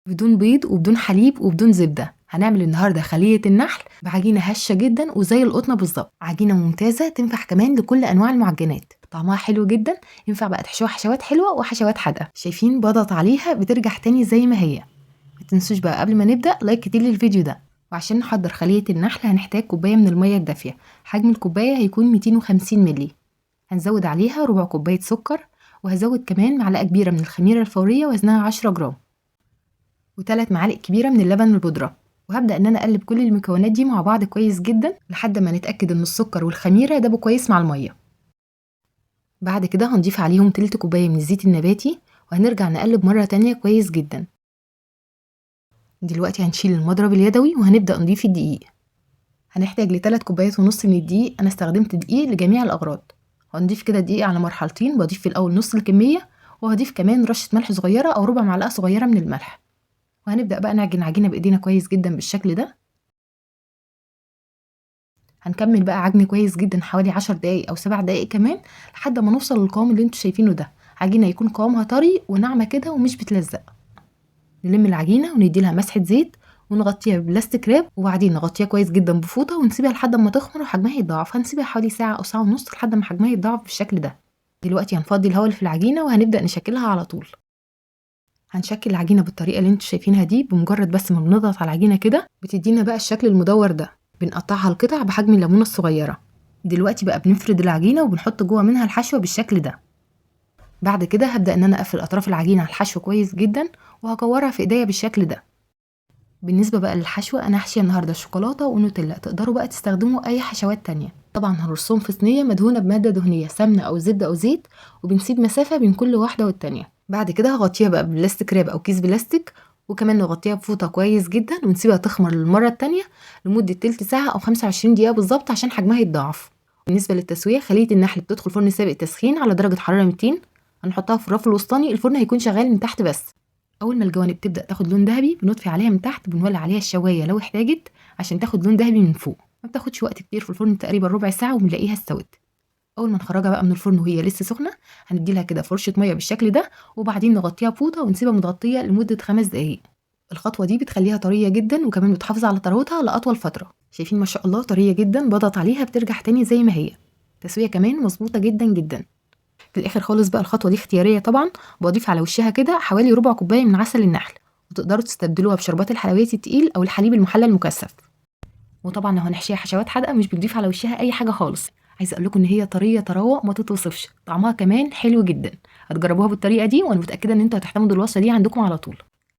بدون بيض وبدون حليب وبدون زبدة. هنعمل النهاردة خلية النحل بعجينة هشة جدا وزي القطنة بالظبط، عجينة ممتازة تنفع كمان لكل أنواع المعجنات، طعمها حلو جدا، ينفع بقى تحشوها حشوات حلوة وحشوات حادقة. شايفين بضغط عليها بترجع تاني زي ما هي. ما تنسوش بقى قبل ما نبدأ لايك كتير للفيديو ده. وعشان نحضر خلية النحل هنحتاج كوباية من المية الدافية، حجم الكوباية هيكون 250 مللي. هنزود عليها ربع كوباية سكر، وهزود كمان معلقة كبيرة من الخميرة الفورية وزنها 10 جرام، و3 معالق كبيرة من اللبن البودرة. وهبدأ ان انا اقلب كل المكونات دي مع بعض كويس جدا لحد ما نتأكد ان السكر والخميرة دابوا كويس مع المية. بعد كده هنضيف عليهم تلت كوباية من الزيت النباتي، وهنرجع نقلب مرة تانية كويس جدا. دلوقتي هنشيل المضرب اليدوي وهنبدأ نضيف الدقيق. هنحتاج ل3 كوبايات ونص من الدقيق، انا استخدمت دقيق لجميع الاغراض. هنضيف كده الدقيق على مرحلتين، بضيف في الاول نص الكمية، وهضيف كمان رشة ملح صغيرة او ربع معلقة صغيرة من الملح. وهنبدأ بقى نعجن عجينة بايدينا كويس جدا بالشكل ده. هنكمل بقى عجن كويس جدا حوالي 10 دقايق او 7 دقايق كمان لحد ما نوصل للقوام اللي انتوا شايفينه ده، عجينة يكون قوامها طري وناعمة كده ومش بتلزق. نلم العجينة وندي لها مسحة زيت ونغطيها ببلاستيك راب، وبعدين نغطيها كويس جدا بفوطة ونسيبها لحد ما تخمر وحجمها يتضاعف. هنسيبها حوالي ساعة او ساعة ونص لحد ما حجمها يتضاعف بالشكل ده. دلوقتي هنفضي الهواء اللي في العجينة وهنبدأ نشكلها على طول. هنشكل العجينة بالطريقة اللي انتوا شايفينها دي، بمجرد بس ما بنضغط على العجينة كده بتدينا بقى الشكل المدور ده. بنقطعها لقطع بحجم الليمونة الصغيرة. دلوقتي بقى بنفرد العجينة وبنحط جوه منها الحشوة بالشكل ده. بعد كده هبدأ ان انا اقفل اطراف العجينة على الحشو كويس جدا وهكورها في ايديا بالشكل ده. بالنسبة بقى للحشوة انا هحشيها النهاردة شوكولاتة ونوتيلا، تقدروا بقى تستخدموا اي حشوات تانية. طبعا هنرصهم في صينية مدهونة بمادة دهنية، سمنة او زبدة او زيت، وبنسيب مسافة بين كل واحدة والتانية. بعد كده هغطيها بقى ببلاستيك راب او كيس بلاستيك، وكمان نغطيها بفوطة كويس جدا ونسيبها تخمر للمرة التانية لمدة تلت ساعة او 25 دقيقة بالظبط عشان حجمها يتضاعف. بالنسبة للتسوية، خلية النحل بتدخل فرن سابق تسخين على درجة حرارة 200. هنحطها في الرف الوسطاني، الفرن هيكون شغال من تحت بس. اول ما الجوانب تبدا تاخد لون ذهبي بنطفي عليها من تحت، بنولع عليها الشوايه لو احتاجت عشان تاخد لون ذهبي من فوق. ما بتاخدش وقت كتير في الفرن، تقريبا ربع ساعه وبنلاقيها استوت. اول ما نخرجها بقى من الفرن وهي لسه سخنه هندي لها كده فرشه ميه بالشكل ده، وبعدين نغطيها بفوطه ونسيبها متغطيه لمده 5 دقايق. الخطوه دي بتخليها طريه جدا وكمان بتحافظ على طراوتها لاطول فتره. شايفين ما شاء الله طريه جدا، بضغط عليها بترجع تاني زي ما هي. تسويه كمان مظبوطه جدا جدا. في الاخر خالص بقى الخطوه دي اختياريه طبعا، بضيف على وشها كده حوالي ربع كوبايه من عسل النحل، وتقدروا تستبدلوها بشربات الحلويات التقيل او الحليب المحلى المكثف. وطبعا لو هنحشيها حشوات حادقه مش بنضيف على وشها اي حاجه خالص. عايزه اقول لكم ان هي طريه طراوه ما تتوصفش، طعمها كمان حلو جدا. هتجربوها بالطريقه دي وانا متاكده ان انتوا هتحتمدوا الوصفه دي عندكم على طول.